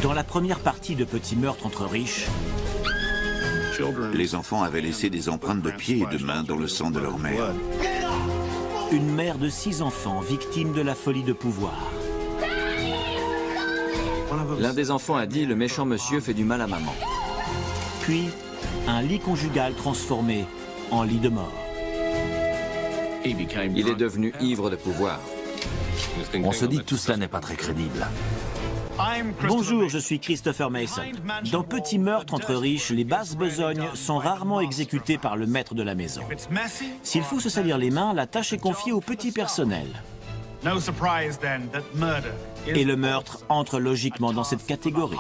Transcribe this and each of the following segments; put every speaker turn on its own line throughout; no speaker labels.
Dans la première partie de Petit meurtre entre riches,
Les enfants avaient laissé des empreintes de pieds et de mains dans le sang de leur mère.
une mère de 6 enfants victime de la folie de pouvoir.
L'un des enfants a dit « Le méchant monsieur fait du mal à maman ».
Puis, un lit conjugal transformé en lit de mort.
Il est devenu ivre de pouvoir.
On se dit que tout cela n'est pas très crédible.
Bonjour, je suis Christopher Mason. Dans Petit meurtre entre riches, les basses besognes sont rarement exécutées par le maître de la maison. S'il faut se salir les mains, la tâche est confiée au petit personnel. Et le meurtre entre logiquement dans cette catégorie.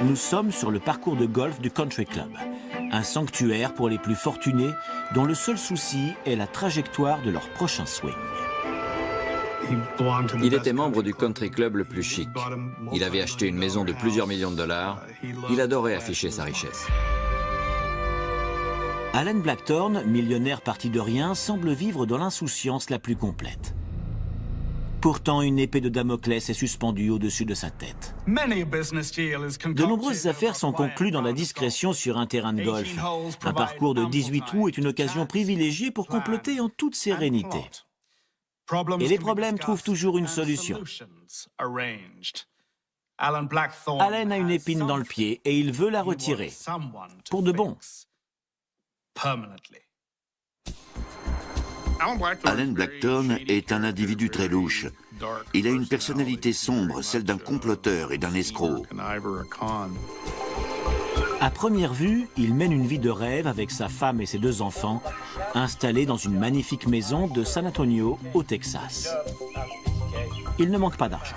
Nous sommes sur le parcours de golf du Country Club, un sanctuaire pour les plus fortunés dont le seul souci est la trajectoire de leur prochain swing.
Il était membre du country club le plus chic. Il avait acheté une maison de plusieurs millions de dollars. Il adorait afficher sa richesse.
Alan Blackthorne, millionnaire parti de rien, semble vivre dans l'insouciance la plus complète. Pourtant, une épée de Damoclès est suspendue au-dessus de sa tête. De nombreuses affaires sont conclues dans la discrétion sur un terrain de golf. Un parcours de 18 trous est une occasion privilégiée pour comploter en toute sérénité. Et les problèmes trouvent toujours une solution. Alan a une épine dans le pied et il veut la retirer. Pour de bon.
Alan Blackthorne est un individu très louche. Il a une personnalité sombre, celle d'un comploteur et d'un escroc.
À première vue, il mène une vie de rêve avec sa femme et ses 2 enfants, installés dans une magnifique maison de San Antonio, au Texas. Il ne manque pas d'argent.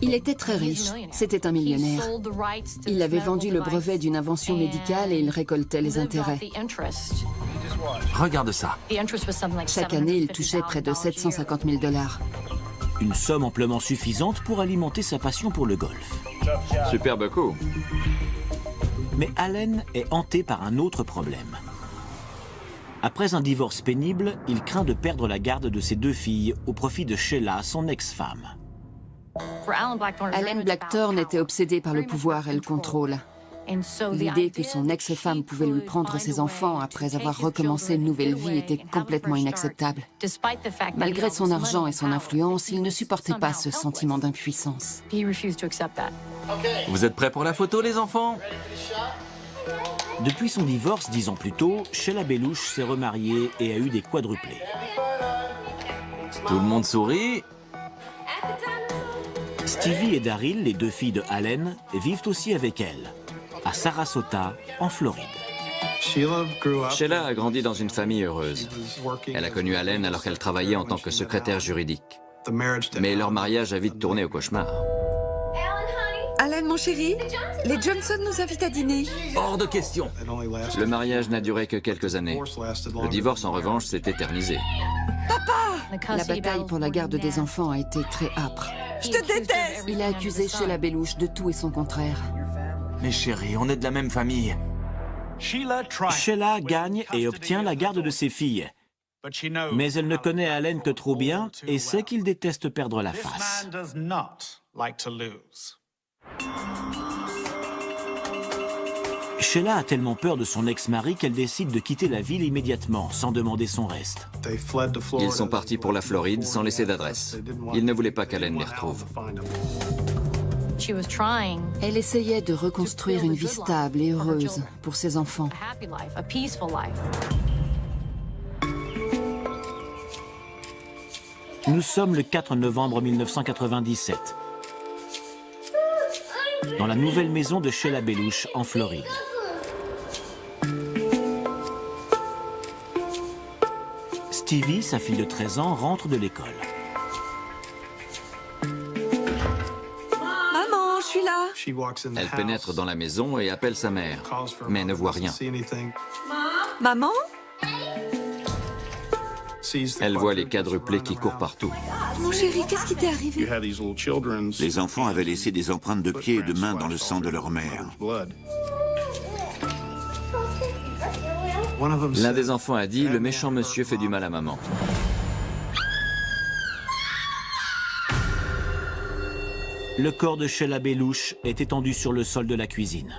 Il était très riche, c'était un millionnaire. Il avait vendu le brevet d'une invention médicale et il récoltait les intérêts.
Regarde ça.
Chaque année, il touchait près de 750 000 $.
Une somme amplement suffisante pour alimenter sa passion pour le golf.
Superbe coup.
Mais Alan est hanté par un autre problème. Après un divorce pénible, il craint de perdre la garde de ses 2 filles au profit de Sheila, son ex-femme.
Alan Blackthorne était obsédé par le pouvoir et le contrôle. L'idée que son ex-femme pouvait lui prendre ses enfants après avoir recommencé une nouvelle vie était complètement inacceptable. Malgré son argent et son influence, il ne supportait pas ce sentiment d'impuissance.
Vous êtes prêts pour la photo, les enfants?
Depuis son divorce 10 ans plus tôt, Sheila Belush s'est remariée et a eu des quadruplés.
Tout le monde sourit.
Stevie et Daryl, les 2 filles de Alan, vivent aussi avec elle, à Sarasota, en Floride.
Sheila a grandi dans une famille heureuse. Elle a connu Alan alors qu'elle travaillait en tant que secrétaire juridique. Mais leur mariage a vite tourné au cauchemar.
Alan, mon chéri, les Johnson nous invitent à dîner.
Hors de question.
Le mariage n'a duré que quelques années. Le divorce, en revanche, s'est éternisé.
La bataille pour la garde des enfants a été très âpre.
Je te déteste!
Il a accusé Sheila Belush de tout et son contraire.
Mais chérie, on est de la même famille.
Sheila gagne et obtient la garde de ses filles. Mais elle ne connaît Alan que trop bien et sait qu'il déteste perdre la face. Sheila a tellement peur de son ex-mari qu'elle décide de quitter la ville immédiatement, sans demander son reste.
Ils sont partis pour la Floride sans laisser d'adresse. Ils ne voulaient pas qu'Alan les retrouve.
Elle essayait de reconstruire une vie stable et heureuse pour ses enfants.
Nous sommes le 4 novembre 1997, dans la nouvelle maison de Sheila Belush en Floride. Stevie, sa fille de 13 ans, rentre de l'école.
Maman, je suis là.
Elle pénètre dans la maison et appelle sa mère, mais ne voit rien.
Maman?
Elle voit les quadruplés qui courent partout.
Mon chéri, qu'est-ce qui t'est arrivé?
Les enfants avaient laissé des empreintes de pieds et de mains dans le sang de leur mère.
L'un des enfants a dit « Le méchant monsieur fait du mal à maman ».
Le corps de Sheila Belush est étendu sur le sol de la cuisine.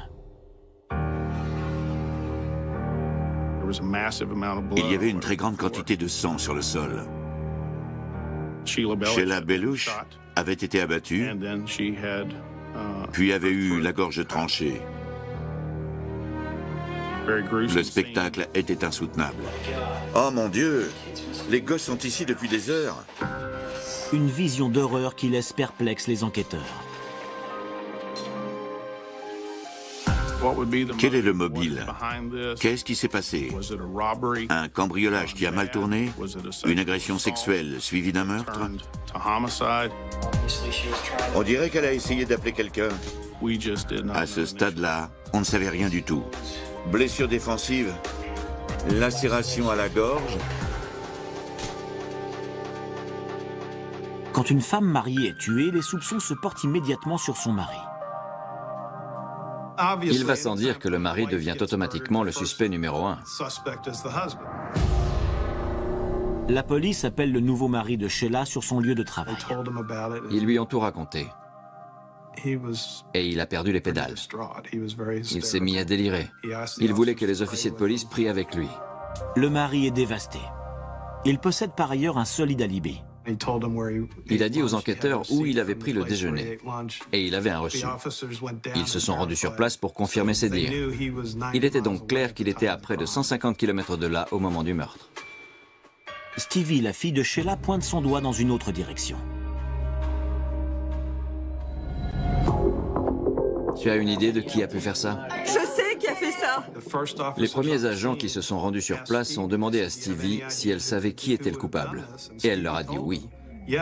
Il y avait une très grande quantité de sang sur le sol. Sheila Belush avait été abattue, puis avait eu la gorge tranchée. Le spectacle était insoutenable. Oh mon Dieu! Les gosses sont ici depuis des heures.
Une vision d'horreur qui laisse perplexes les enquêteurs.
Quel est le mobile? Qu'est-ce qui s'est passé? Un cambriolage qui a mal tourné? Une agression sexuelle suivie d'un meurtre? On dirait qu'elle a essayé d'appeler quelqu'un. À ce stade-là, on ne savait rien du tout. Blessure défensive, lacération à la gorge.
Quand une femme mariée est tuée, les soupçons se portent immédiatement sur son mari.
Il va sans dire que le mari devient automatiquement le suspect numéro 1.
La police appelle le nouveau mari de Sheila sur son lieu de travail.
Ils lui ont tout raconté. Et il a perdu les pédales. Il s'est mis à délirer. Il voulait que les officiers de police prient avec lui.
Le mari est dévasté. Il possède par ailleurs un solide alibi.
Il a dit aux enquêteurs où il avait pris le déjeuner. Et il avait un reçu. Ils se sont rendus sur place pour confirmer ses dires. Il était donc clair qu'il était à près de 150 km de là au moment du meurtre.
Stevie, la fille de Sheila, pointe son doigt dans une autre direction.
Tu as une idée de qui a pu faire ça?
Je sais qui a fait ça.
Les premiers agents qui se sont rendus sur place ont demandé à Stevie si elle savait qui était le coupable. Et elle leur a dit oui.
Mon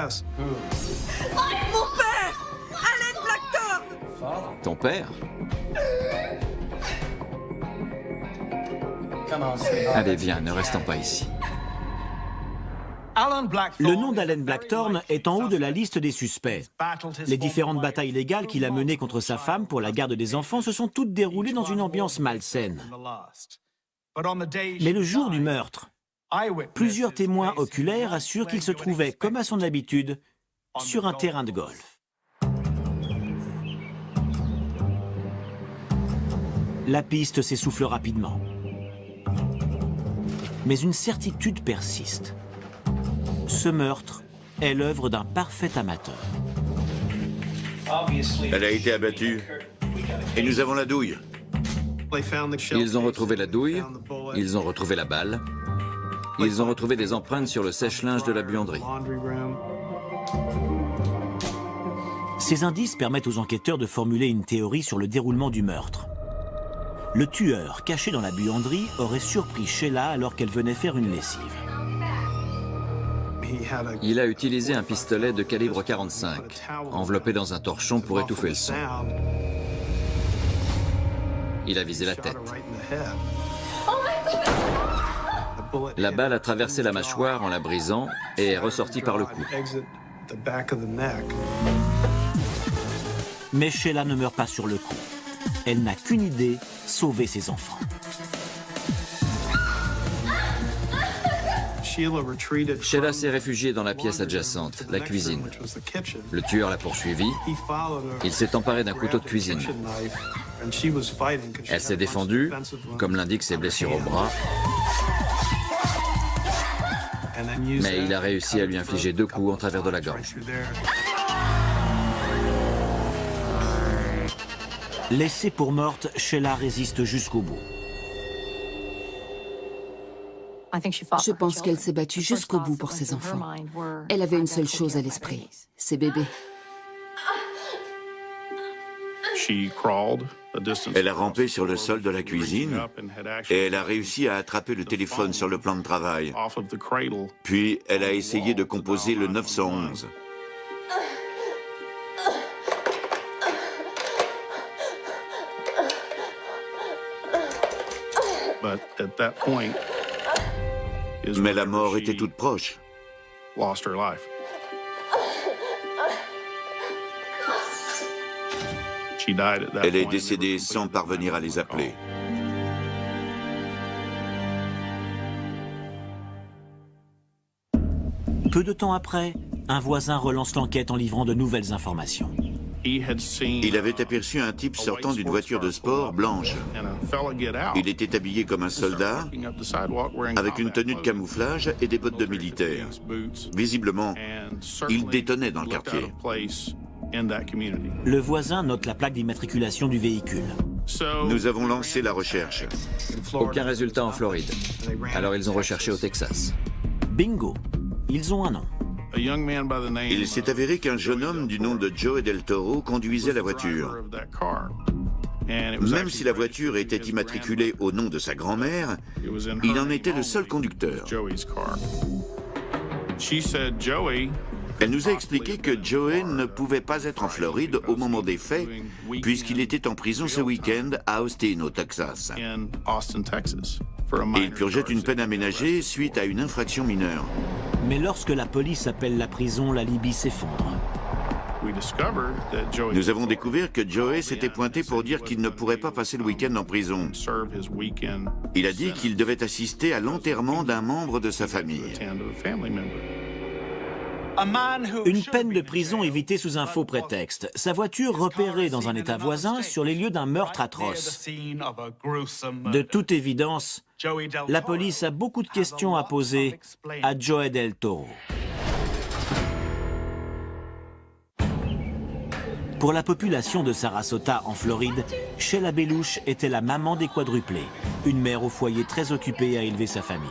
père! Allen Blackthorne!
Ton père? Allez, viens, ne restons pas ici.
Le nom d'Allen Blackthorne est en haut de la liste des suspects. Les différentes batailles légales qu'il a menées contre sa femme pour la garde des enfants se sont toutes déroulées dans une ambiance malsaine. Mais le jour du meurtre, plusieurs témoins oculaires assurent qu'il se trouvait, comme à son habitude, sur un terrain de golf. La piste s'essouffle rapidement. Mais une certitude persiste. Ce meurtre est l'œuvre d'un parfait amateur.
Elle a été abattue. Et nous avons la douille.
Ils ont retrouvé la douille, ils ont retrouvé la balle, ils ont retrouvé des empreintes sur le sèche-linge de la buanderie.
Ces indices permettent aux enquêteurs de formuler une théorie sur le déroulement du meurtre. Le tueur, caché dans la buanderie, aurait surpris Sheila alors qu'elle venait faire une lessive.
Il a utilisé un pistolet de calibre 45, enveloppé dans un torchon pour étouffer le son. Il a visé la tête. La balle a traversé la mâchoire en la brisant et est ressortie par le cou.
Mais Sheila ne meurt pas sur le coup. Elle n'a qu'une idée, sauver ses enfants.
Sheila s'est réfugiée dans la pièce adjacente, la cuisine. Le tueur l'a poursuivie. Il s'est emparé d'un couteau de cuisine. Elle s'est défendue, comme l'indiquent ses blessures au bras. Mais il a réussi à lui infliger 2 coups en travers de la gorge.
Laissée pour morte, Sheila résiste jusqu'au bout.
Je pense qu'elle s'est battue jusqu'au bout pour ses enfants. Elle avait une seule chose à l'esprit, ses bébés.
Elle a rampé sur le sol de la cuisine et elle a réussi à attraper le téléphone sur le plan de travail. Puis elle a essayé de composer le 911. Mais la mort était toute proche. Elle est décédée sans parvenir à les appeler.
Peu de temps après, un voisin relance l'enquête en livrant de nouvelles informations.
Il avait aperçu un type sortant d'une voiture de sport blanche. Il était habillé comme un soldat, avec une tenue de camouflage et des bottes de militaire. Visiblement, il détonnait dans le quartier.
Le voisin note la plaque d'immatriculation du véhicule.
Nous avons lancé la recherche.
Aucun résultat en Floride. Alors ils ont recherché au Texas.
Bingo! Ils ont un nom.
Il s'est avéré qu'un jeune homme du nom de Joey Del Toro conduisait la voiture. Même si la voiture était immatriculée au nom de sa grand-mère, il en était le seul conducteur. Elle nous a expliqué que Joey ne pouvait pas être en Floride au moment des faits, puisqu'il était en prison ce week-end à Austin, au Texas. Et il purgeait une peine aménagée suite à une infraction mineure.
Mais lorsque la police appelle la prison, la Libye s'effondre.
Nous avons découvert que Joey s'était pointé pour dire qu'il ne pourrait pas passer le week-end en prison. Il a dit qu'il devait assister à l'enterrement d'un membre de sa famille.
Une peine de prison évitée sous un faux prétexte. Sa voiture repérée dans un état voisin sur les lieux d'un meurtre atroce. De toute évidence, la police a beaucoup de questions à poser à Joey Del Toro. Pour la population de Sarasota, en Floride, Sheila Belush était la maman des quadruplés, une mère au foyer très occupée à élever sa famille.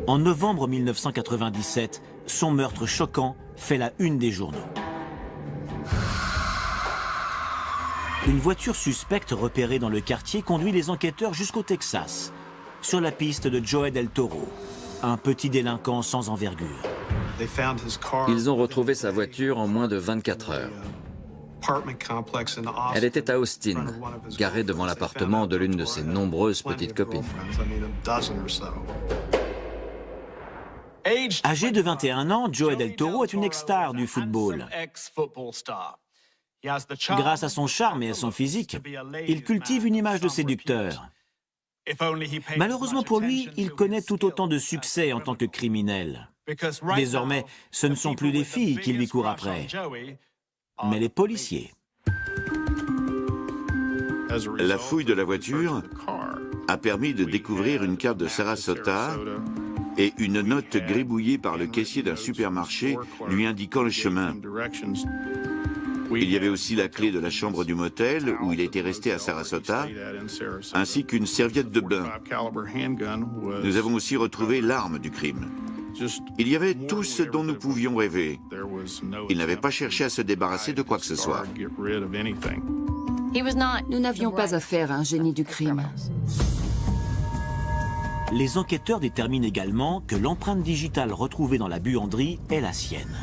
En novembre 1997, son meurtre choquant fait la une des journaux. Une voiture suspecte repérée dans le quartier conduit les enquêteurs jusqu'au Texas, sur la piste de Joey Del Toro, un petit délinquant sans envergure.
Ils ont retrouvé sa voiture en moins de 24 heures. Elle était à Austin, garée devant l'appartement de l'une de ses nombreuses petites copines.
Âgé de 21 ans, Joey Del Toro est une ex-star du football. Grâce à son charme et à son physique, il cultive une image de séducteur. Malheureusement pour lui, il connaît tout autant de succès en tant que criminel. Désormais, ce ne sont plus les filles qui lui courent après, mais les policiers.
La fouille de la voiture a permis de découvrir une carte de Sarasota et une note gribouillée par le caissier d'un supermarché lui indiquant le chemin. Il y avait aussi la clé de la chambre du motel où il était resté à Sarasota, ainsi qu'une serviette de bain. Nous avons aussi retrouvé l'arme du crime. Il y avait tout ce dont nous pouvions rêver. Il n'avait pas cherché à se débarrasser de quoi que ce soit.
Nous n'avions pas affaire à un génie du crime.
Les enquêteurs déterminent également que l'empreinte digitale retrouvée dans la buanderie est la sienne.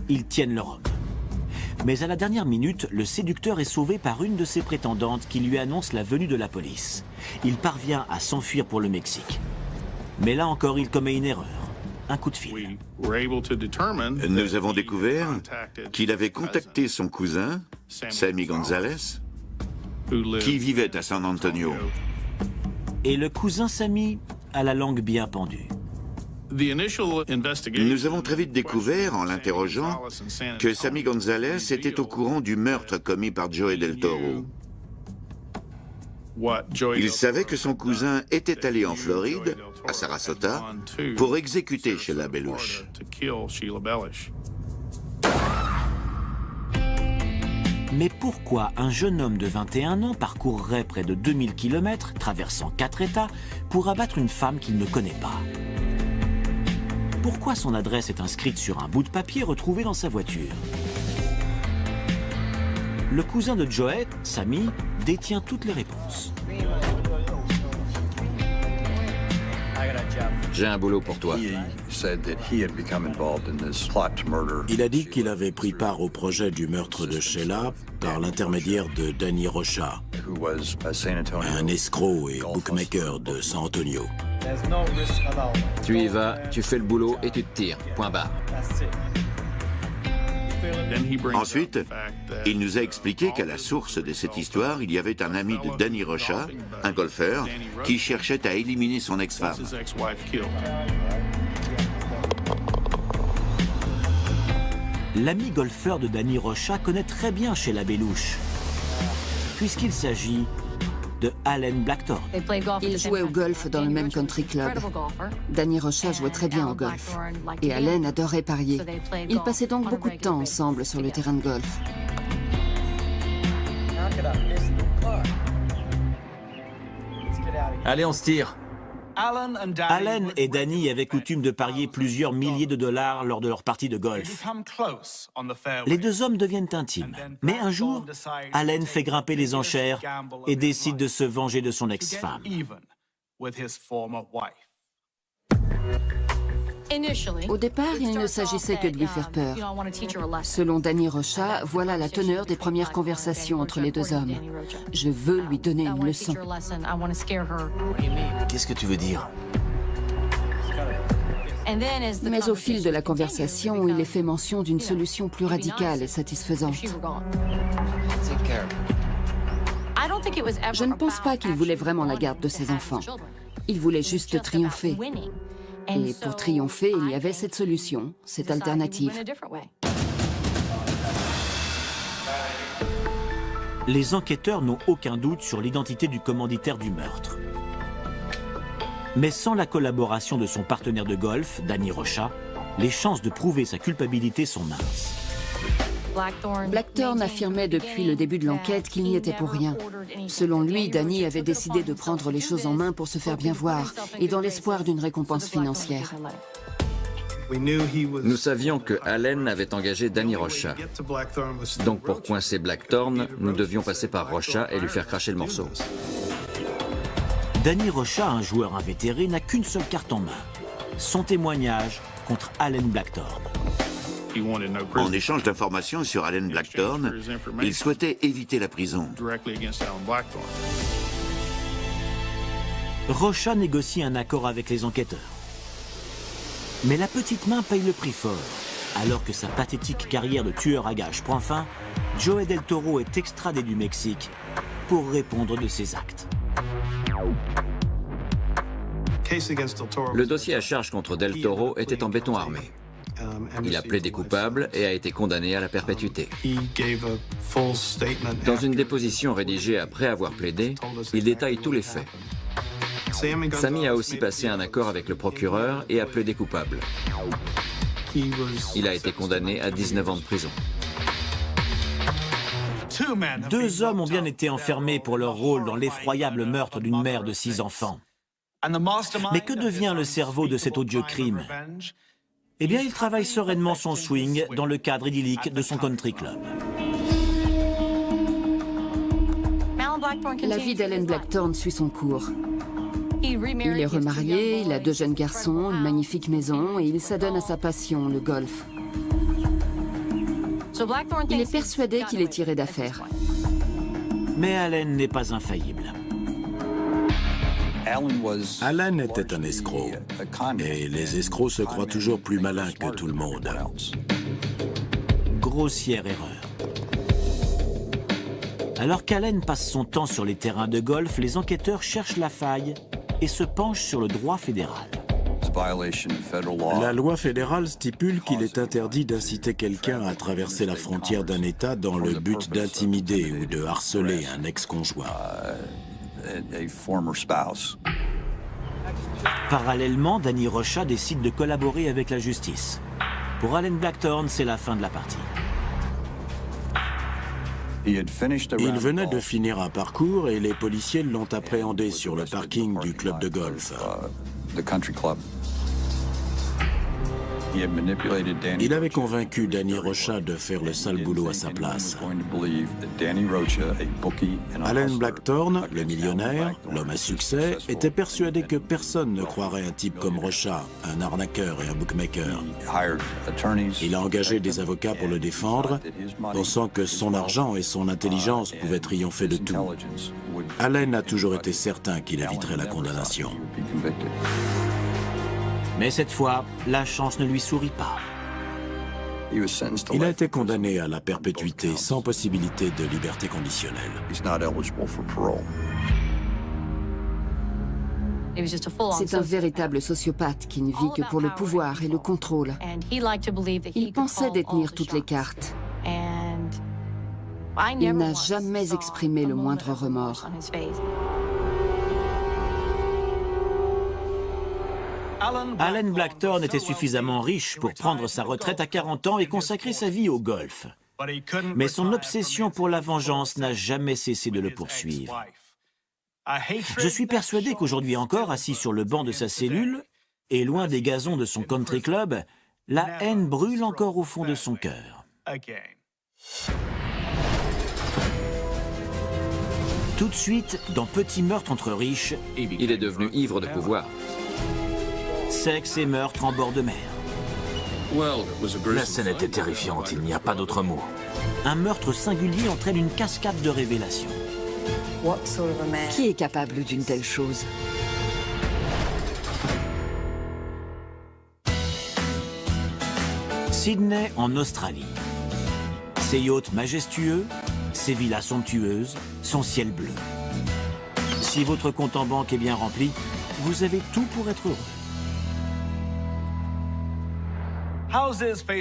Ils tiennent leur homme. Mais à la dernière minute, le séducteur est sauvé par une de ses prétendantes qui lui annonce la venue de la police. Il parvient à s'enfuir pour le Mexique. Mais là encore, il commet une erreur. Un coup de fil.
Nous avons découvert qu'il avait contacté son cousin, Sammy Gonzalez, qui vivait à San Antonio.
Et le cousin Sammy a la langue bien pendue.
Nous avons très vite découvert, en l'interrogeant, que Sammy Gonzalez était au courant du meurtre commis par Joey Del Toro. Il savait que son cousin était allé en Floride, à Sarasota, pour exécuter Sheila Belush.
Mais pourquoi un jeune homme de 21 ans parcourrait près de 2000 km, traversant 4 États, pour abattre une femme qu'il ne connaît pas? Pourquoi son adresse est inscrite sur un bout de papier retrouvé dans sa voiture? Le cousin de Joey, Sammy, détient toutes les réponses.
J'ai un boulot pour toi.
Il a dit qu'il avait pris part au projet du meurtre de Sheila par l'intermédiaire de Danny Rocha, un escroc et bookmaker de San Antonio.
Tu y vas, tu fais le boulot et tu te tires. Point barre.
Ensuite, il nous a expliqué qu'à la source de cette histoire, il y avait un ami de Danny Rocha, un golfeur, qui cherchait à éliminer son ex-femme.
L'ami golfeur de Danny Rocha connaît très bien Sheila Belush, puisqu'il s'agit de Allen Blackthorne.
Ils jouaient au golf dans le même country club. Danny Rocha jouait très bien au golf. Et Allen adorait parier. Ils passaient donc beaucoup de temps ensemble sur le terrain de golf.
Allez, on se tire.
Allen et Danny avaient coutume de parier plusieurs milliers de dollars lors de leur partie de golf. Les deux hommes deviennent intimes. Mais un jour, Allen fait grimper les enchères et décide de se venger de son ex-femme.
Au départ, il ne s'agissait que de lui faire peur. Selon Danny Rocha, voilà la teneur des premières conversations entre les deux hommes. Je veux lui donner une leçon.
Qu'est-ce que tu veux dire?
Mais au fil de la conversation, il est fait mention d'une solution plus radicale et satisfaisante. Je ne pense pas qu'il voulait vraiment la garde de ses enfants. Il voulait juste triompher. Et pour triompher, il y avait cette solution, cette alternative.
Les enquêteurs n'ont aucun doute sur l'identité du commanditaire du meurtre. Mais sans la collaboration de son partenaire de golf, Danny Rocha, les chances de prouver sa culpabilité sont minces.
Blackthorne affirmait depuis le début de l'enquête qu'il n'y était pour rien. Selon lui, Danny avait décidé de prendre les choses en main pour se faire bien voir et dans l'espoir d'une récompense financière.
Nous savions que Allen avait engagé Danny Rocha. Donc pour coincer Blackthorne, nous devions passer par Rocha et lui faire cracher le morceau.
Danny Rocha, un joueur invétéré, n'a qu'une seule carte en main. Son témoignage contre Allen Blackthorne.
En échange d'informations sur Allen Blackthorne, il souhaitait éviter la prison.
Rocha négocie un accord avec les enquêteurs. Mais la petite main paye le prix fort. Alors que sa pathétique carrière de tueur à gages prend fin, Joey Del Toro est extradé du Mexique pour répondre de ses actes.
Le dossier à charge contre Del Toro était en béton armé. Il a plaidé coupable et a été condamné à la perpétuité. Dans une déposition rédigée après avoir plaidé, il détaille tous les faits. Sammy a aussi passé un accord avec le procureur et a plaidé coupable. Il a été condamné à 19 ans de prison.
Deux hommes ont bien été enfermés pour leur rôle dans l'effroyable meurtre d'une mère de 6 enfants. Mais que devient le cerveau de cet odieux crime ? Eh bien, il travaille sereinement son swing dans le cadre idyllique de son country club.
La vie d'Allen Blackthorne suit son cours. Il est remarié, il a 2 jeunes garçons, une magnifique maison et il s'adonne à sa passion, le golf. Il est persuadé qu'il est tiré d'affaire.
Mais Allen n'est pas infaillible.
Allen était un escroc, et les escrocs se croient toujours plus malins que tout le monde.
Grossière erreur. Alors qu'Allen passe son temps sur les terrains de golf, les enquêteurs cherchent la faille et se penchent sur le droit fédéral.
La loi fédérale stipule qu'il est interdit d'inciter quelqu'un à traverser la frontière d'un État dans le but d'intimider ou de harceler un ex-conjoint.
Parallèlement, Danny Rocha décide de collaborer avec la justice. Pour Allen Blackthorne, c'est la fin de la partie.
Il venait de finir un parcours et les policiers l'ont appréhendé sur le parking du club de golf. Il avait convaincu Danny Rocha de faire le sale boulot à sa place. Alan Blackthorne, le millionnaire, l'homme à succès, était persuadé que personne ne croirait un type comme Rocha, un arnaqueur et un bookmaker. Il a engagé des avocats pour le défendre, pensant que son argent et son intelligence pouvaient triompher de tout. Allen a toujours été certain qu'il éviterait la condamnation.
Mais cette fois, la chance ne lui sourit pas.
Il a été condamné à la perpétuité sans possibilité de liberté conditionnelle.
C'est un véritable sociopathe qui ne vit que pour le pouvoir et le contrôle. Il pensait détenir toutes les cartes. Il n'a jamais exprimé le moindre remords.
Alan Blackthorne était suffisamment riche pour prendre sa retraite à 40 ans et consacrer sa vie au golf. Mais son obsession pour la vengeance n'a jamais cessé de le poursuivre. Je suis persuadé qu'aujourd'hui encore, assis sur le banc de sa cellule et loin des gazons de son country club, la haine brûle encore au fond de son cœur. Tout de suite, dans Petit meurtre entre riches,
il est devenu ivre de pouvoir.
Sexe et meurtre en bord de mer.
La scène était terrifiante, il n'y a pas d'autre mot.
Un meurtre singulier entraîne une cascade de révélations.
Qui est capable d'une telle chose?
Sydney en Australie. Ses yachts majestueux, ses villas somptueuses, son ciel bleu. Si votre compte en banque est bien rempli, vous avez tout pour être heureux.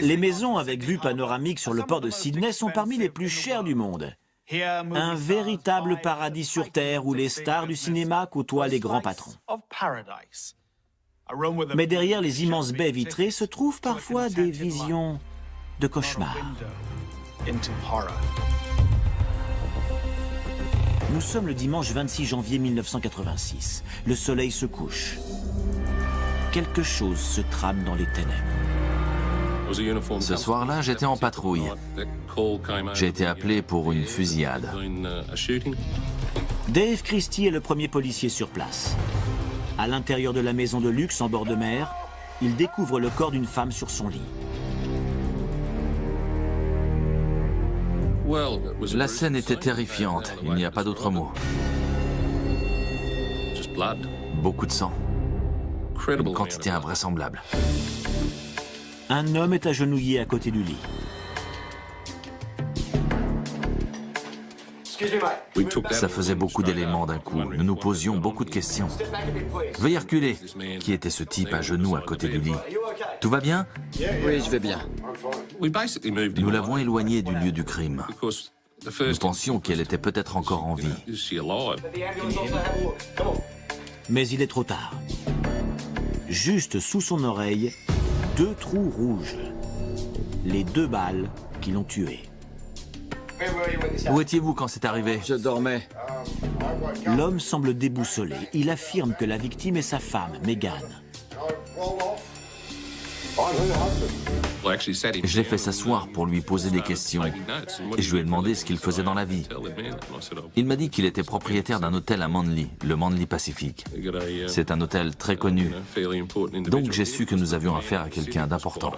Les maisons avec vue panoramique sur le port de Sydney sont parmi les plus chères du monde. Un véritable paradis sur Terre où les stars du cinéma côtoient les grands patrons. Mais derrière les immenses baies vitrées se trouvent parfois des visions de cauchemar. Nous sommes le dimanche 26 janvier 1986. Le soleil se couche. Quelque chose se trame dans les ténèbres.
Ce soir-là, j'étais en patrouille. J'ai été appelé pour une fusillade.
Dave Christie est le premier policier sur place. À l'intérieur de la maison de luxe en bord de mer, il découvre le corps d'une femme sur son lit.
La scène était terrifiante, il n'y a pas d'autre mot. Beaucoup de sang. Une quantité invraisemblable.
Un homme est agenouillé à côté du lit.
Ça faisait beaucoup d'éléments d'un coup. Nous nous posions beaucoup de questions. Veuillez reculer. Qui était ce type à genoux à côté du lit? Tout va bien?
Oui, je vais bien.
Nous l'avons éloignée du lieu du crime. Nous pensions qu'elle était peut-être encore en vie.
Mais il est trop tard. Juste sous son oreille, 2 trous rouges. Les 2 balles qui l'ont tué.
Où étiez-vous quand c'est arrivé?
Je dormais.
L'homme semble déboussolé. Il affirme que la victime est sa femme, Megan.
Je l'ai fait s'asseoir pour lui poser des questions et je lui ai demandé ce qu'il faisait dans la vie. Il m'a dit qu'il était propriétaire d'un hôtel à Manly, le Manly Pacific. C'est un hôtel très connu. Donc j'ai su que nous avions affaire à quelqu'un d'important.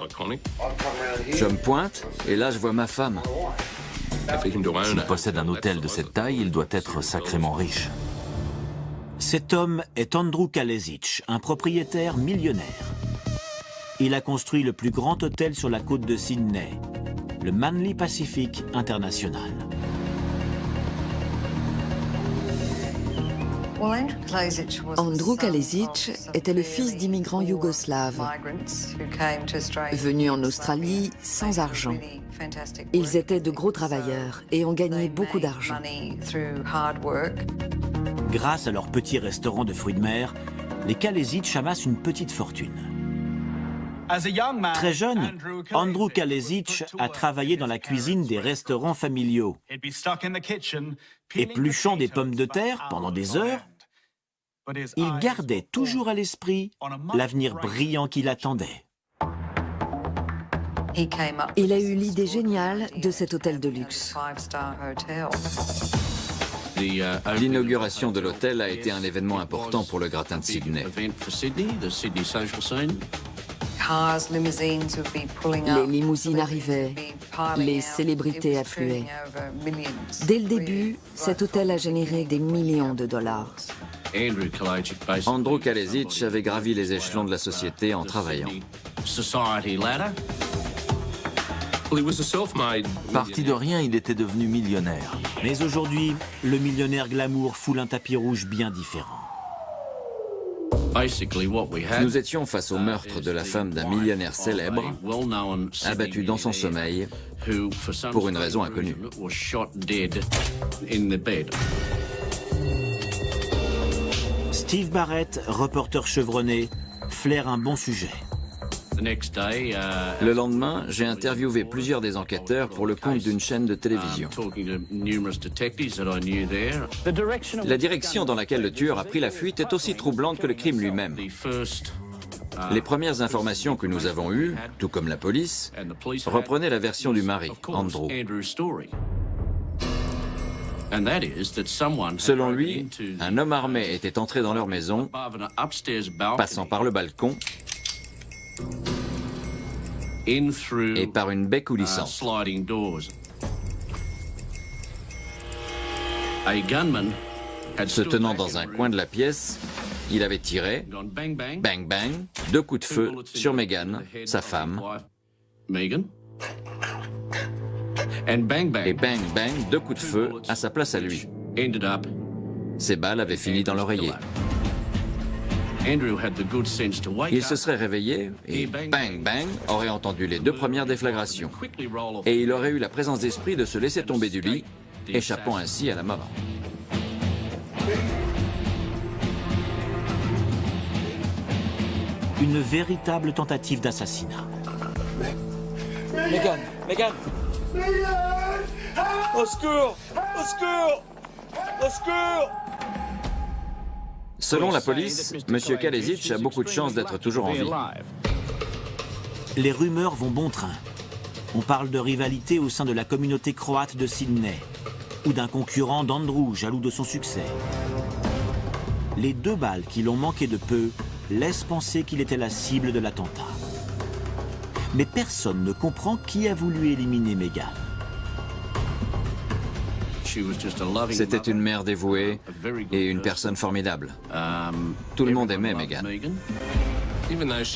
Je me pointe et là je vois ma femme.
S'il possède un hôtel de cette taille, il doit être sacrément riche.
Cet homme est Andrew Kalesic, un propriétaire millionnaire. Il a construit le plus grand hôtel sur la côte de Sydney, le Manly Pacific International.
Andrew Kalesic était le fils d'immigrants yougoslaves, venus en Australie sans argent. Ils étaient de gros travailleurs et ont gagné beaucoup d'argent.
Grâce à leur petit restaurant de fruits de mer, les Kalesic amassent une petite fortune. Très jeune, Andrew Kalesic a travaillé dans la cuisine des restaurants familiaux, épluchant des pommes de terre pendant des heures. Il gardait toujours à l'esprit l'avenir brillant qui l'attendait.
Il a eu l'idée géniale de cet hôtel de luxe.
L'inauguration de l'hôtel a été un événement important pour le gratin de Sydney.
Les limousines arrivaient, les célébrités affluaient. Dès le début, cet hôtel a généré des millions de dollars.
Andrew Kalesic avait gravi les échelons de la société en travaillant.
Parti de rien, il était devenu millionnaire.
Mais aujourd'hui, le millionnaire glamour foule un tapis rouge bien différent.
Nous étions face au meurtre de la femme d'un millionnaire célèbre, abattu dans son sommeil, pour une raison inconnue.
Steve Barrett, reporter chevronné, flaire un bon sujet.
Le lendemain, j'ai interviewé plusieurs des enquêteurs pour le compte d'une chaîne de télévision. La direction dans laquelle le tueur a pris la fuite est aussi troublante que le crime lui-même. Les premières informations que nous avons eues, tout comme la police, reprenaient la version du mari, Andrew. Selon lui, un homme armé était entré dans leur maison, passant par le balcon et par une baie coulissante. Se tenant dans un coin de la pièce, il avait tiré, bang bang, 2 coups de feu sur Megan, sa femme, et bang bang, 2 coups de feu à sa place à lui. Ces balles avaient fini dans l'oreiller. Il se serait réveillé et bang bang aurait entendu les 2 premières déflagrations. Et il aurait eu la présence d'esprit de se laisser tomber du lit, échappant ainsi à la mort.
Une véritable tentative d'assassinat.
Megan, Megan! Au secours! Au secours! Au secours! Selon la police, M. Kalesic a beaucoup de chances d'être toujours en vie.
Les rumeurs vont bon train. On parle de rivalité au sein de la communauté croate de Sydney, ou d'un concurrent d'Andrew, jaloux de son succès. Les 2 balles qui l'ont manqué de peu laissent penser qu'il était la cible de l'attentat. Mais personne ne comprend qui a voulu éliminer Megan.
C'était une mère dévouée et une personne formidable. Tout le monde aimait Megan.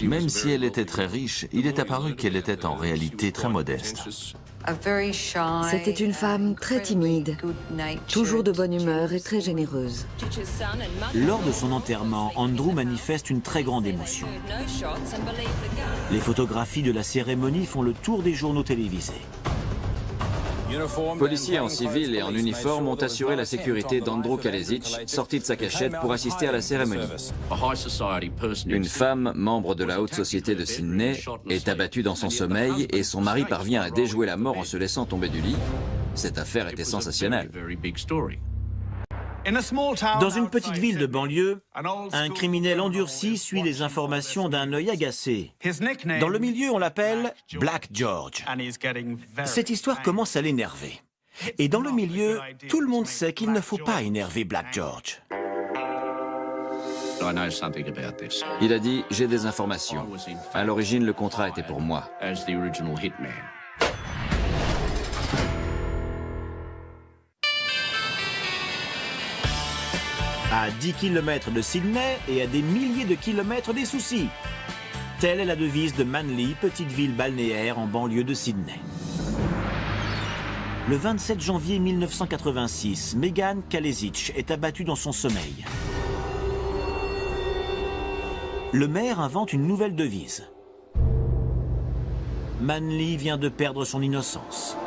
Même si elle était très riche, il est apparu qu'elle était en réalité très modeste.
C'était une femme très timide, toujours de bonne humeur et très généreuse.
Lors de son enterrement, Andrew manifeste une très grande émotion. Les photographies de la cérémonie font le tour des journaux télévisés.
Policiers en civil et en uniforme ont assuré la sécurité d'Andrew Kalesic, sorti de sa cachette pour assister à la cérémonie. Une femme, membre de la haute société de Sydney, est abattue dans son sommeil et son mari parvient à déjouer la mort en se laissant tomber du lit. Cette affaire était sensationnelle.
Dans une petite ville de banlieue, un criminel endurci suit les informations d'un œil agacé. Dans le milieu, on l'appelle Black George. Cette histoire commence à l'énerver. Et dans le milieu, tout le monde sait qu'il ne faut pas énerver Black George.
Il a dit « J'ai des informations. À l'origine, le contrat était pour moi. »
À 10 km de Sydney et à des milliers de kilomètres des soucis. Telle est la devise de Manly, petite ville balnéaire en banlieue de Sydney. Le 27 janvier 1986, Megan Kalesic est abattue dans son sommeil. Le maire invente une nouvelle devise. Manly vient de perdre son innocence.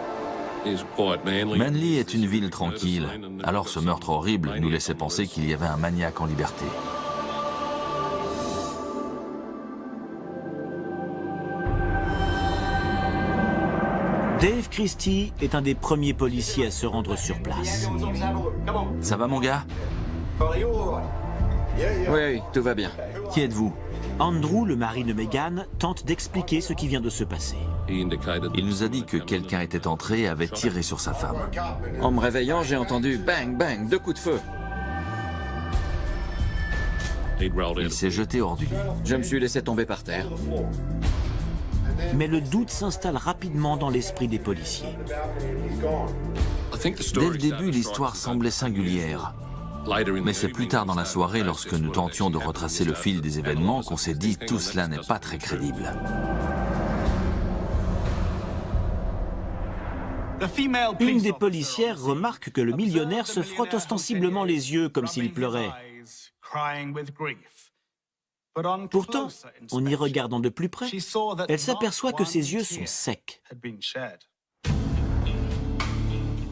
Manly est une ville tranquille, alors ce meurtre horrible nous laissait penser qu'il y avait un maniaque en liberté.
Dave Christie est un des premiers policiers à se rendre sur place.
Ça va mon gars?
Oui, tout va bien.
Qui êtes-vous?
Andrew, le mari de Megan, tente d'expliquer ce qui vient de se passer.
Il nous a dit que quelqu'un était entré et avait tiré sur sa femme.
En me réveillant, j'ai entendu bang, bang, 2 coups de feu.
Il s'est jeté hors du lit.
Je me suis laissé tomber par terre.
Mais le doute s'installe rapidement dans l'esprit des policiers.
Dès le début, l'histoire semblait singulière. Mais c'est plus tard dans la soirée, lorsque nous tentions de retracer le fil des événements, qu'on s'est dit tout cela n'est pas très crédible.
Une des policières remarque que le millionnaire se frotte ostensiblement les yeux comme s'il pleurait. Pourtant, en y regardant de plus près, elle s'aperçoit que ses yeux sont secs.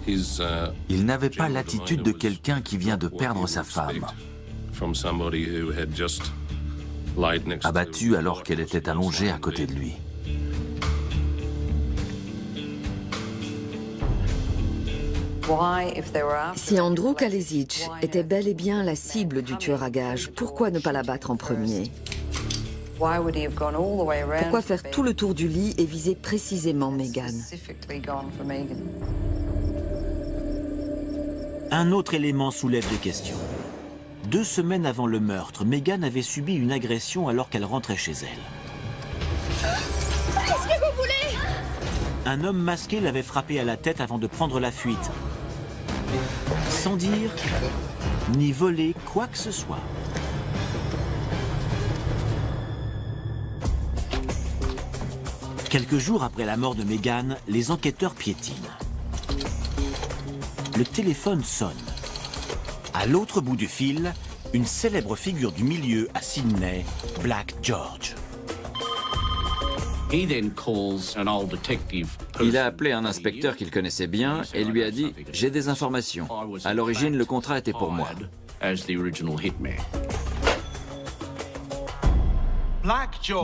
Il n'avait pas l'attitude de quelqu'un qui vient de perdre sa femme, abattu alors qu'elle était allongée à côté de lui.
Si Andrew Kalesic était bel et bien la cible du tueur à gages, pourquoi ne pas l'abattre en premier? Pourquoi faire tout le tour du lit et viser précisément Megan?
Un autre élément soulève des questions. 2 semaines avant le meurtre, Megan avait subi une agression alors qu'elle rentrait chez elle.
Qu'est-ce que vous voulez?
Un homme masqué l'avait frappée à la tête avant de prendre la fuite, sans dire ni voler quoi que ce soit. Quelques jours après la mort de Megan, les enquêteurs piétinent. Le téléphone sonne. À l'autre bout du fil, une célèbre figure du milieu à Sydney, Black George.
Il a appelé un inspecteur qu'il connaissait bien et lui a dit « J'ai des informations. À l'origine, le contrat était pour moi. »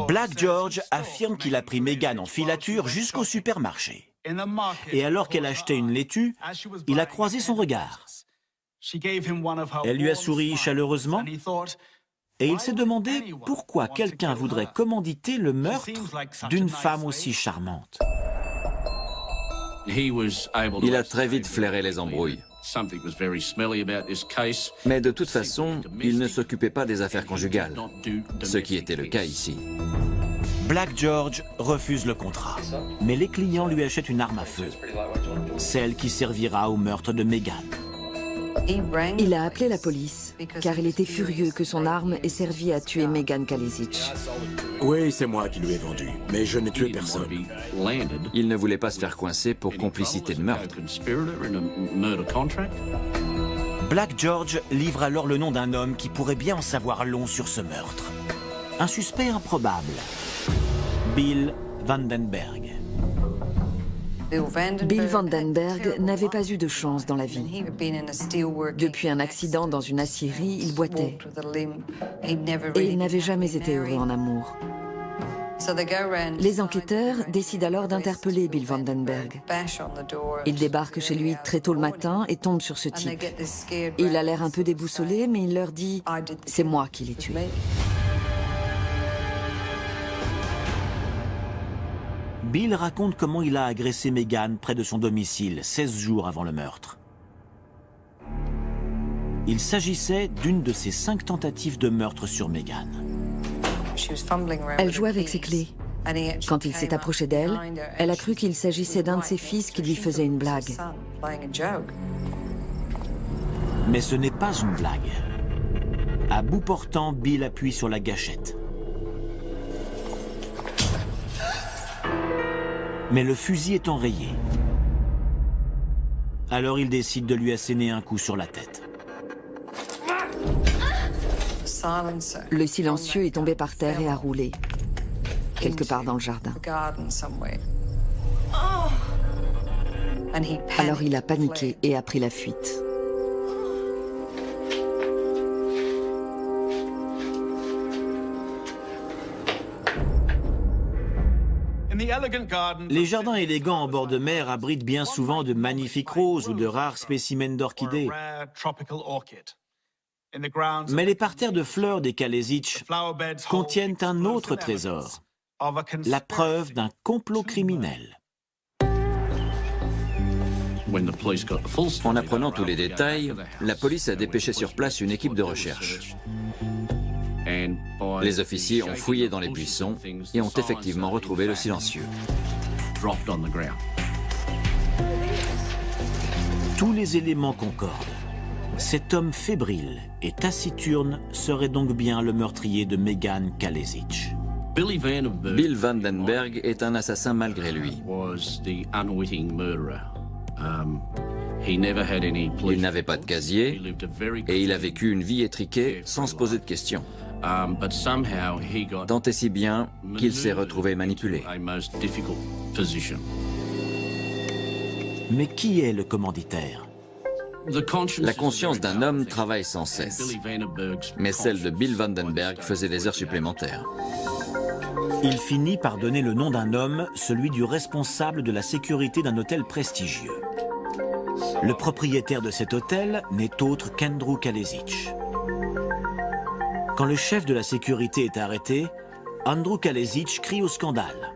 Black George affirme qu'il a pris Megan en filature jusqu'au supermarché. Et alors qu'elle achetait une laitue, il a croisé son regard. Elle lui a souri chaleureusement et il s'est demandé pourquoi quelqu'un voudrait commanditer le meurtre d'une femme aussi charmante.
Il a très vite flairé les embrouilles. Mais de toute façon, il ne s'occupait pas des affaires conjugales, ce qui était le cas ici.
Black George refuse le contrat, mais les clients lui achètent une arme à feu, celle qui servira au meurtre de Megan.
Il a appelé la police, car il était furieux que son arme ait servi à tuer Megan Kalesic.
Oui, c'est moi qui lui ai vendu, mais je n'ai tué personne.
Il ne voulait pas se faire coincer pour complicité de meurtre.
Black George livre alors le nom d'un homme qui pourrait bien en savoir long sur ce meurtre. Un suspect improbable, Bill Vandenberg.
Bill Vandenberg n'avait pas eu de chance dans la vie. Depuis un accident dans une aciérie, il boitait. Et il n'avait jamais été heureux en amour. Les enquêteurs décident alors d'interpeller Bill Vandenberg. Ils débarquent chez lui très tôt le matin et tombent sur ce type. Il a l'air un peu déboussolé, mais il leur dit « C'est moi qui l'ai tué ».
Bill raconte comment il a agressé Megan près de son domicile 16 jours avant le meurtre. Il s'agissait d'une de ses 5 tentatives de meurtre sur Megan.
Elle jouait avec ses clés. Quand il s'est approché d'elle, elle a cru qu'il s'agissait d'un de ses fils qui lui faisait une blague.
Mais ce n'est pas une blague. À bout portant, Bill appuie sur la gâchette. Mais le fusil est enrayé. Alors il décide de lui asséner un coup sur la tête.
Le silencieux est tombé par terre et a roulé, quelque part dans le jardin. Alors il a paniqué et a pris la fuite.
Les jardins élégants en bord de mer abritent bien souvent de magnifiques roses ou de rares spécimens d'orchidées. Mais les parterres de fleurs des Kalesic contiennent un autre trésor, la preuve d'un complot criminel.
En apprenant tous les détails, la police a dépêché sur place une équipe de recherche. Les officiers ont fouillé dans les buissons et ont effectivement retrouvé le silencieux.
Tous les éléments concordent. Cet homme fébrile et taciturne serait donc bien le meurtrier de Megan Kalesic.
Bill Vandenberg est un assassin malgré lui. Il n'avait pas de casier et il a vécu une vie étriquée sans se poser de questions. Tant et si bien qu'il s'est retrouvé manipulé.
Mais qui est le commanditaire?
La conscience d'un homme travaille sans cesse, mais celle de Bill Vandenberg faisait des heures supplémentaires.
Il finit par donner le nom d'un homme, celui du responsable de la sécurité d'un hôtel prestigieux. Le propriétaire de cet hôtel n'est autre qu'Andrew Kalesic. Quand le chef de la sécurité est arrêté, Andrew Kalesic crie au scandale.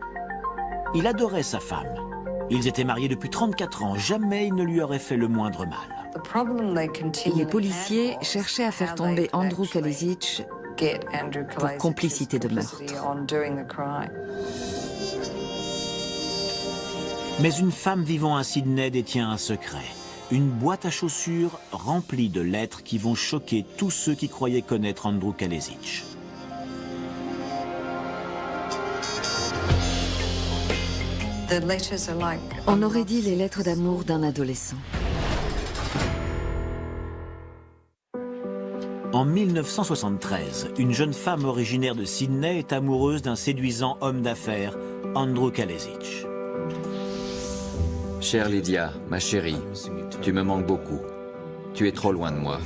Il adorait sa femme. Ils étaient mariés depuis 34 ans, jamais il ne lui aurait fait le moindre mal.
Les policiers cherchaient à faire tomber Andrew Kalesic pour complicité de meurtre.
Mais une femme vivant à Sydney détient un secret. Une boîte à chaussures remplie de lettres qui vont choquer tous ceux qui croyaient connaître Andrew Kalesic.
On aurait dit les lettres d'amour d'un adolescent.
En 1973, une jeune femme originaire de Sydney est amoureuse d'un séduisant homme d'affaires, Andrew Kalesic.
Chère Lydia, ma chérie, tu me manques beaucoup. Tu es trop loin de moi.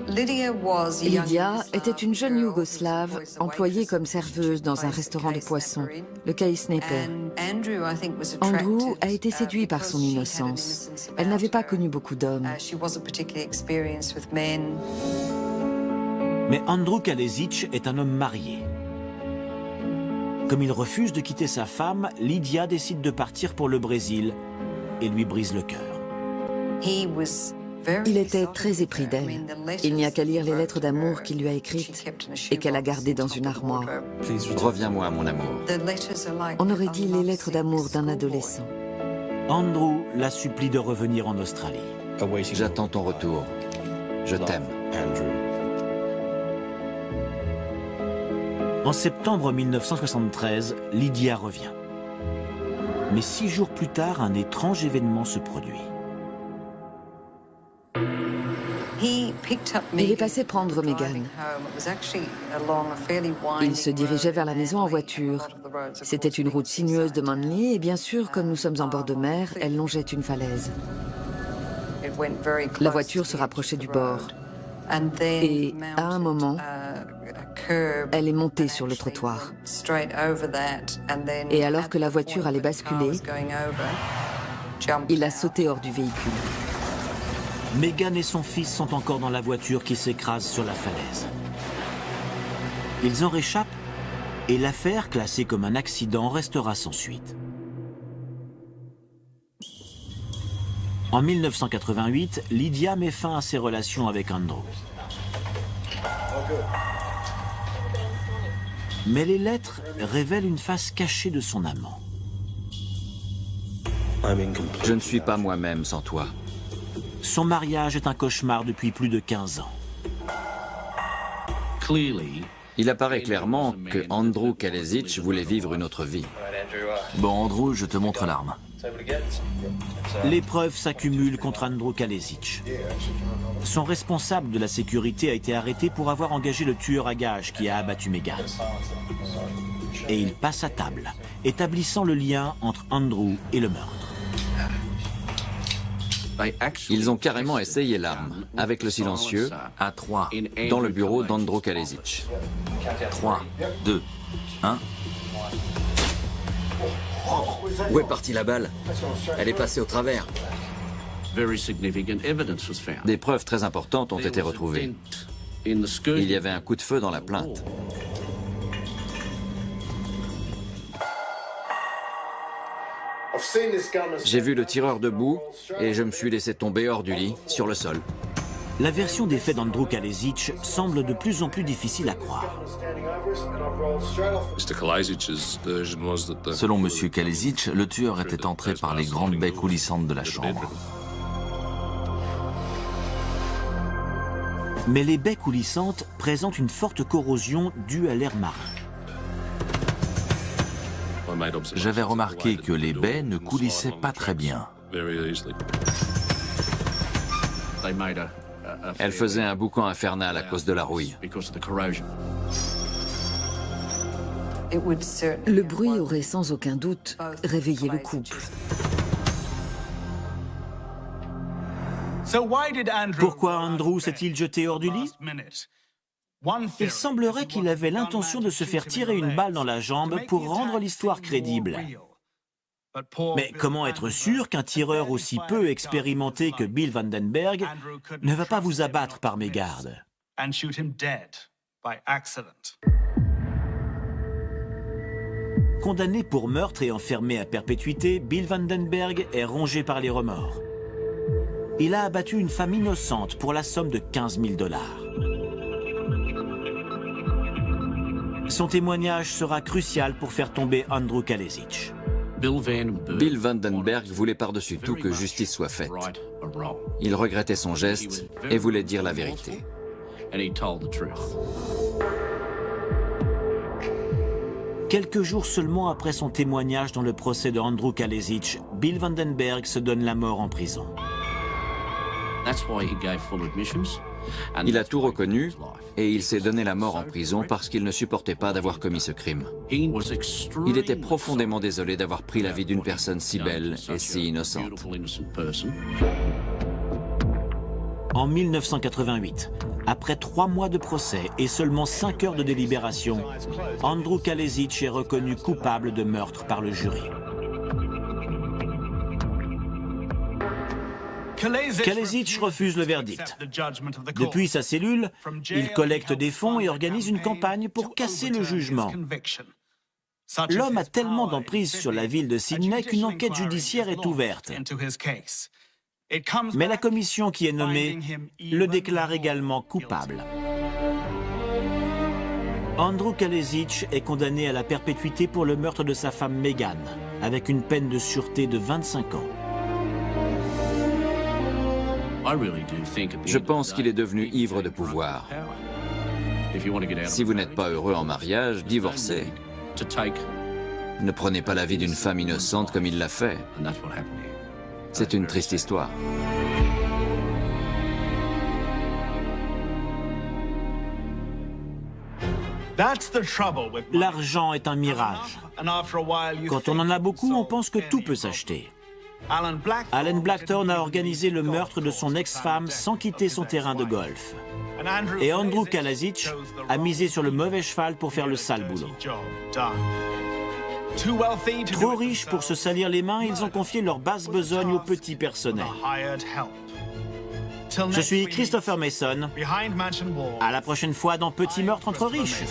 Lydia était une jeune Yougoslave employée comme serveuse dans un restaurant de poissons, le Kay Sniper. Andrew a été séduit par son innocence. Elle n'avait pas connu beaucoup d'hommes.
Mais Andrew Kalesic est un homme marié. Comme il refuse de quitter sa femme, Lydia décide de partir pour le Brésil et lui brise le cœur.
Il était très épris d'elle. Il n'y a qu'à lire les lettres d'amour qu'il lui a écrites et qu'elle a gardées dans une armoire.
Reviens-moi, mon amour.
On aurait dit les lettres d'amour d'un adolescent.
Andrew la supplie de revenir en Australie.
J'attends ton retour. Je t'aime.
En septembre 1973, Lydia revient. Mais 6 jours plus tard, un étrange événement se produit.
Il est passé prendre Megan. Il se dirigeait vers la maison en voiture. C'était une route sinueuse de Manly et bien sûr, comme nous sommes en bord de mer, elle longeait une falaise. La voiture se rapprochait du bord. Et à un moment, elle est montée sur le trottoir. Et alors que la voiture allait basculer, il a sauté hors du véhicule.
Megan et son fils sont encore dans la voiture qui s'écrase sur la falaise. Ils en réchappent et l'affaire, classée comme un accident, restera sans suite. En 1988, Lydia met fin à ses relations avec Andrew. Mais les lettres révèlent une face cachée de son amant.
Je ne suis pas moi-même sans toi.
Son mariage est un cauchemar depuis plus de 15 ans.
Il apparaît clairement que Andrew Kalesic voulait vivre une autre vie.
Bon, Andrew, je te montre l'arme.
Les preuves s'accumulent contre Andrew Kalesic. Son responsable de la sécurité a été arrêté pour avoir engagé le tueur à gages qui a abattu Megan. Et il passe à table, établissant le lien entre Andrew et le meurtre.
Ils ont carrément essayé l'arme, avec le silencieux,
À 3.
dans le bureau d'Andrew Kalesic.
3, 2, 1.
Où est partie la balle? Elle est passée au travers. Des preuves très importantes ont été retrouvées. Il y avait un coup de feu dans la plainte. J'ai vu le tireur debout et je me suis laissé tomber hors du lit, sur le sol.
La version des faits d'Andrew Kalesic semble de plus en plus difficile à croire.
Selon M. Kalesic, le tueur était entré par les grandes baies coulissantes de la chambre.
Mais les baies coulissantes présentent une forte corrosion due à l'air marin.
J'avais remarqué que les baies ne coulissaient pas très bien.
Elle faisait un boucan infernal à cause de la rouille.
Le bruit aurait sans aucun doute réveillé le couple.
Pourquoi Andrew s'est-il jeté hors du lit? Il semblerait qu'il avait l'intention de se faire tirer une balle dans la jambe pour rendre l'histoire crédible. Mais comment être sûr qu'un tireur aussi peu expérimenté que Bill Vandenberg ne va pas vous abattre par mégarde? Condamné pour meurtre et enfermé à perpétuité, Bill Vandenberg est rongé par les remords. Il a abattu une femme innocente pour la somme de 15 000 $. Son témoignage sera crucial pour faire tomber Andrew Kalesic.
Bill Vandenberg voulait par-dessus tout que justice soit faite. Il regrettait son geste et voulait dire la vérité.
Quelques jours seulement après son témoignage dans le procès de Andrew Kalesic, Bill Vandenberg se donne la mort en prison.
Il a tout reconnu et il s'est donné la mort en prison parce qu'il ne supportait pas d'avoir commis ce crime. Il était profondément désolé d'avoir pris la vie d'une personne si belle et si innocente.
En 1988, après 3 mois de procès et seulement 5 heures de délibération, Andrew Kalesic est reconnu coupable de meurtre par le jury. Kalesic refuse le verdict. Depuis sa cellule, il collecte des fonds et organise une campagne pour casser le jugement. L'homme a tellement d'emprise sur la ville de Sydney qu'une enquête judiciaire est ouverte. Mais la commission qui est nommée le déclare également coupable. Andrew Kalesic est condamné à la perpétuité pour le meurtre de sa femme Megan, avec une peine de sûreté de 25 ans.
Je pense qu'il est devenu ivre de pouvoir. Si vous n'êtes pas heureux en mariage, divorcez. Ne prenez pas la vie d'une femme innocente comme il l'a fait. C'est une triste histoire.
L'argent est un mirage. Quand on en a beaucoup, on pense que tout peut s'acheter. Alan Blackthorne a organisé le meurtre de son ex-femme sans quitter son terrain de golf. Et Andrew Kalesic a misé sur le mauvais cheval pour faire le sale boulot. Trop riches pour se salir les mains, ils ont confié leur basse besogne au petit personnel. Je suis Christopher Mason. À la prochaine fois dans Petit meurtre entre riches.